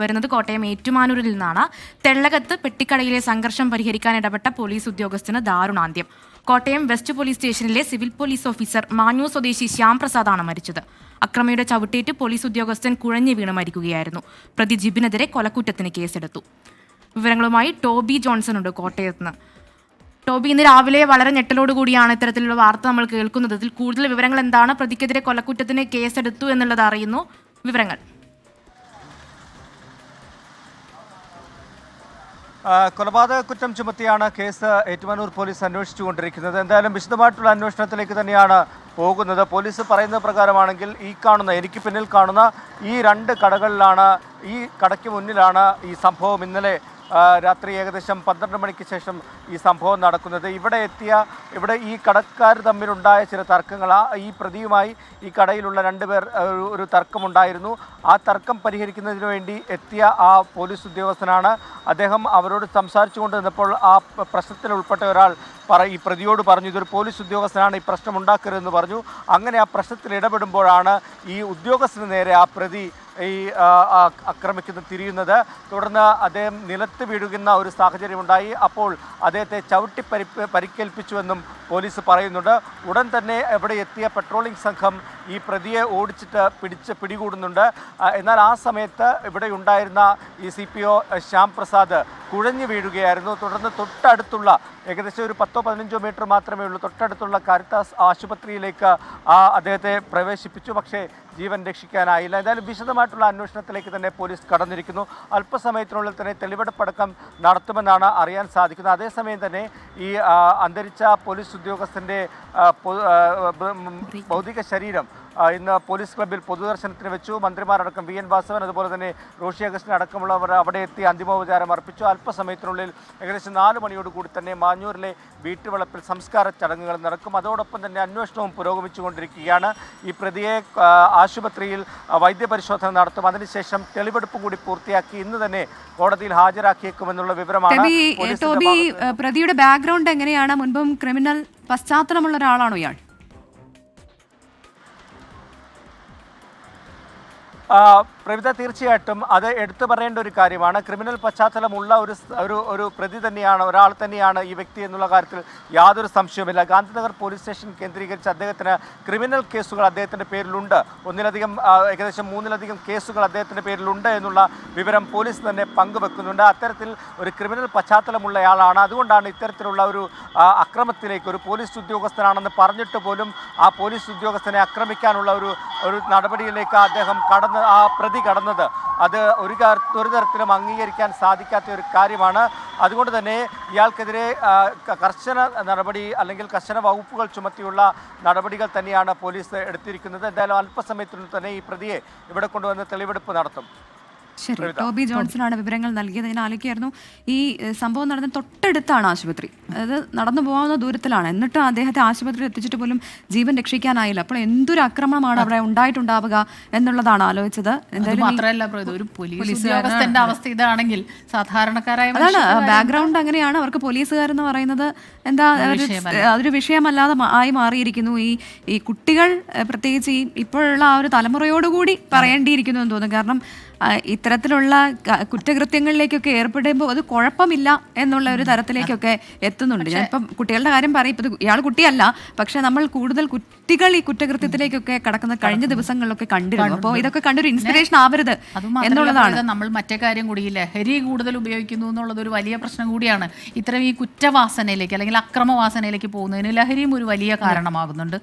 വരുന്നത് കോട്ടയം ഏറ്റുമാനൂരിൽ നിന്നാണ്. തെള്ളകത്ത് പെട്ടിക്കടയിലെ സംഘർഷം പരിഹരിക്കാൻ ഇടപെട്ട പോലീസ് ഉദ്യോഗസ്ഥന് ദാരുണാന്ത്യം. കോട്ടയം വെസ്റ്റ് പോലീസ് സ്റ്റേഷനിലെ സിവിൽ പോലീസ് ഓഫീസർ മാഞ്ഞൂർ സ്വദേശി ശ്യാം പ്രസാദാണ് മരിച്ചത്. അക്രമിയുടെ ചവിട്ടേറ്റ് പോലീസ് ഉദ്യോഗസ്ഥൻ കുഴഞ്ഞു വീണ് മരിക്കുകയായിരുന്നു. പ്രതി ജിബിനെതിരെ കൊലക്കുറ്റത്തിന് കേസെടുത്തു. വിവരങ്ങളുമായി ടോബി ജോൺസൺ ഉണ്ട് കോട്ടയത്ത് നിന്ന്. ടോബി, ഇന്ന് രാവിലെ വളരെ ഞെട്ടലോടുകൂടിയാണ് ഇത്തരത്തിലുള്ള വാർത്ത നമ്മൾ കേൾക്കുന്നത്. ഇതിൽ കൂടുതൽ വിവരങ്ങൾ എന്താണ്? പ്രതിക്കെതിരെ കൊലക്കുറ്റത്തിന് കേസെടുത്തു എന്നുള്ളത് അറിയുന്നു. വിവരങ്ങൾ. കൊലപാതക കുറ്റം ചുമത്തിയാണ് കേസ് ഏറ്റുമാനൂർ പോലീസ് അന്വേഷിച്ചുകൊണ്ടിരിക്കുന്നത്. എന്തായാലും വിശദമായിട്ടുള്ള അന്വേഷണത്തിലേക്ക് തന്നെയാണ് പോകുന്നത്. പോലീസ് പറയുന്നത് പ്രകാരമാണെങ്കിൽ എനിക്ക് പിന്നിൽ കാണുന്ന ഈ 2 കടകളിലാണ്, ഈ കടയ്ക്ക് മുന്നിലാണ് ഈ സംഭവം ഇന്നലെ രാത്രി ഏകദേശം 12 മണിക്ക് ശേഷം ഈ സംഭവം നടക്കുന്നത്. ഇവിടെ ഈ കടക്കാർ തമ്മിലുണ്ടായ ചില തർക്കങ്ങൾ, ഈ പ്രതിയുമായി ഈ കടയിലുള്ള 2 പേർ ഒരു തർക്കമുണ്ടായിരുന്നു. ആ തർക്കം പരിഹരിക്കുന്നതിന് വേണ്ടി എത്തിയ ആ പോലീസ് ഉദ്യോഗസ്ഥനാണ്. അദ്ദേഹം അവരോട് സംസാരിച്ചു കൊണ്ട് നിന്നപ്പോൾ ആ പ്രശ്നത്തിൽ ഉൾപ്പെട്ട ഒരാൾ ഈ പ്രതിയോട് പറഞ്ഞു, ഇതൊരു പോലീസ് ഉദ്യോഗസ്ഥനാണ്, ഈ പ്രശ്നം ഉണ്ടാക്കരുതെന്ന് പറഞ്ഞു. അങ്ങനെ ആ പ്രശ്നത്തിൽ ഇടപെടുമ്പോഴാണ് ഈ ഉദ്യോഗസ്ഥന് നേരെ ആ പ്രതി തിരിയുന്നത്. തുടർന്ന് അദ്ദേഹം നിലത്ത് വീഴുന്ന ഒരു സാഹചര്യമുണ്ടായി. അപ്പോൾ അദ്ദേഹത്തെ ചവിട്ടി പരിക്കേൽപ്പിച്ചുവെന്നും പോലീസ് പറയുന്നുണ്ട്. ഉടൻ തന്നെ ഇവിടെ എത്തിയ പെട്രോളിംഗ് സംഘം ഈ പ്രതിയെ ഓടിച്ചിട്ട് പിടികൂടുന്നുണ്ട്. എന്നാൽ ആ സമയത്ത് ഇവിടെ ഉണ്ടായിരുന്ന ഈ CPO ശ്യാം പ്രസാദ് കുഴഞ്ഞു വീഴുകയായിരുന്നു. തുടർന്ന് തൊട്ടടുത്തുള്ള ഏകദേശം ഒരു 10-15 മീറ്റർ മാത്രമേ ഉള്ളൂ തൊട്ടടുത്തുള്ള കാരിത്താസ് ആശുപത്രിയിലേക്ക് അദ്ദേഹത്തെ പ്രവേശിപ്പിച്ചു. പക്ഷേ ജീവൻ രക്ഷിക്കാനായില്ല. എന്തായാലും വിശദമായിട്ടുള്ള അന്വേഷണത്തിലേക്ക് തന്നെ പോലീസ് കടന്നിരിക്കുന്നു. അല്പസമയത്തിനുള്ളിൽ തന്നെ തെളിവെടുപ്പടക്കം നടത്തുമെന്നാണ് അറിയാൻ സാധിക്കുന്നത്. അതേസമയം തന്നെ ഈ അന്തരിച്ച പോലീസ് ഉദ്യോഗസ്ഥൻ്റെ ഭൗതിക ശരീരം ഇന്ന് പോലീസ് ക്ലബ്ബിൽ പൊതുദർശനത്തിന് വെച്ചു. മന്ത്രിമാരടക്കം VN വാസവൻ, അതുപോലെ തന്നെ റോഷി അഗസ്റ്റിൻ അടക്കമുള്ളവർ അവിടെ എത്തി അന്തിമോപചാരം അർപ്പിച്ചു. അല്പസമയത്തിനുള്ളിൽ ഏകദേശം 4 മണിയോടുകൂടി തന്നെ മാഞ്ഞൂരിലെ വീട്ടുവളപ്പിൽ സംസ്കാര ചടങ്ങുകൾ നടക്കും. അതോടൊപ്പം തന്നെ അന്വേഷണവും പുരോഗമിച്ചുകൊണ്ടിരിക്കുകയാണ്. ഈ പ്രതിയെ ആശുപത്രിയിൽ വൈദ്യപരിശോധന നടത്തും. അതിനുശേഷം തെളിവെടുപ്പ് കൂടി പൂർത്തിയാക്കി ഇന്ന് തന്നെ കോടതിയിൽ ഹാജരാക്കിയേക്കുമെന്നുള്ള വിവരമാണ്. പ്രതിയുടെ ബാക്ക്ഗ്രൗണ്ട് എങ്ങനെയാണ്? മുൻപും ക്രിമിനൽ പശ്ചാത്തലമുള്ള ഒരാളാണോ ഇയാൾ? പ്രവിത, തീർച്ചയായിട്ടും അത് എടുത്തു പറയേണ്ട ഒരു കാര്യമാണ്. ക്രിമിനൽ പശ്ചാത്തലമുള്ള ഒരു പ്രതി തന്നെയാണ്, ഒരാൾ തന്നെയാണ് ഈ വ്യക്തി എന്നുള്ള കാര്യത്തിൽ യാതൊരു സംശയവുമില്ല. ഗാന്ധിനഗർ പോലീസ് സ്റ്റേഷൻ കേന്ദ്രീകരിച്ച് അദ്ദേഹത്തിന് ക്രിമിനൽ കേസുകൾ അദ്ദേഹത്തിൻ്റെ പേരിലുണ്ട്. ഏകദേശം 3-ലധികം കേസുകൾ അദ്ദേഹത്തിൻ്റെ പേരിലുണ്ട് എന്നുള്ള വിവരം പോലീസ് തന്നെ പങ്കുവെക്കുന്നുണ്ട്. അത്തരത്തിൽ ഒരു ക്രിമിനൽ പശ്ചാത്തലമുള്ളയാളാണ്. അതുകൊണ്ടാണ് ഇത്തരത്തിലുള്ള ഒരു അക്രമത്തിലേക്ക്, ഒരു പോലീസ് ഉദ്യോഗസ്ഥനാണെന്ന് പറഞ്ഞിട്ട് പോലും ആ പോലീസ് ഉദ്യോഗസ്ഥനെ ആക്രമിക്കാനുള്ള ഒരു നടപടിയിലേക്ക് അദ്ദേഹം കടന്നത്. അത് ഒരു തരത്തിലും അംഗീകരിക്കാൻ സാധിക്കാത്ത ഒരു കാര്യമാണ്. അതുകൊണ്ട് തന്നെ ഇയാൾക്കെതിരെ കർശന നടപടി അല്ലെങ്കിൽ കർശന വകുപ്പുകൾ ചുമത്തിയുള്ള നടപടികൾ തന്നെയാണ് പോലീസ് എടുത്തിരിക്കുന്നത്. എന്തായാലും അല്പസമയത്തിനുള്ളിൽ തന്നെ ഈ പ്രതിയെ ഇവിടെ കൊണ്ടുവന്ന് തെളിവെടുപ്പ് നടത്തും. ശരി, ടോബി ജോൺസണാണ് വിവരങ്ങൾ നൽകിയത്. ഞാൻ ആലോചിക്കായിരുന്നു, ഈ സംഭവം നടന്ന തൊട്ടടുത്താണ് ആശുപത്രി, അതായത് നടന്നു പോകാവുന്ന ദൂരത്തിലാണ്. എന്നിട്ട് അദ്ദേഹത്തെ ആശുപത്രിയിൽ എത്തിച്ചിട്ട് പോലും ജീവൻ രക്ഷിക്കാനായില്ല. അപ്പോൾ എന്തൊരു ആക്രമണമാണ് അവിടെ ഉണ്ടായിട്ടുണ്ടാവുക എന്നുള്ളതാണ് ആലോചിച്ചത്. ഒരു പോലീസ് ഉദ്യോഗസ്ഥന്റെ അവസ്ഥ ഇതാണെങ്കിൽ സാധാരണക്കാരായ അതാണ് ബാക്ക്ഗ്രൗണ്ട് അങ്ങനെയാണ്. അവർക്ക് പോലീസുകാരെന്ന് പറയുന്നത് എന്താ അതൊരു വിഷയമല്ലാതെ ആയി മാറിയിരിക്കുന്നു. ഈ കുട്ടികൾ പ്രത്യേകിച്ച് ഇപ്പോഴുള്ള ആ ഒരു തലമുറയോടുകൂടി പറയേണ്ടിയിരിക്കുന്നു എന്ന് തോന്നുന്നു. കാരണം ഇത്തരത്തിലുള്ള കുറ്റകൃത്യങ്ങളിലേക്കൊക്കെ ഏർപ്പെടുമ്പോൾ അത് കുഴപ്പമില്ല എന്നുള്ള ഒരു തരത്തിലേക്കൊക്കെ എത്തുന്നുണ്ട്. ഞാനിപ്പം കുട്ടികളുടെ കാര്യം പറയും, ഇപ്പം ഇയാൾ കുട്ടിയല്ല, പക്ഷെ നമ്മൾ കൂടുതൽ കുട്ടികൾ ഈ കുറ്റകൃത്യത്തിലേക്കൊക്കെ കടക്കുന്ന കഴിഞ്ഞ ദിവസങ്ങളിലൊക്കെ കണ്ടിരുന്നു. അപ്പോൾ ഇതൊക്കെ കണ്ടൊരു ഇൻസ്പിറേഷൻ ആവരുത് എന്നുള്ളതാണ്. നമ്മൾ മറ്റേ കാര്യം കൂടി, ലഹരി കൂടുതൽ ഉപയോഗിക്കുന്നു എന്നുള്ളത് ഒരു വലിയ പ്രശ്നം കൂടിയാണ്. ഇത്തരം ഈ കുറ്റവാസനയിലേക്ക് അല്ലെങ്കിൽ അക്രമവാസനയിലേക്ക് പോകുന്നതിന് ലഹരിയും ഒരു വലിയ കാരണമാകുന്നുണ്ട്.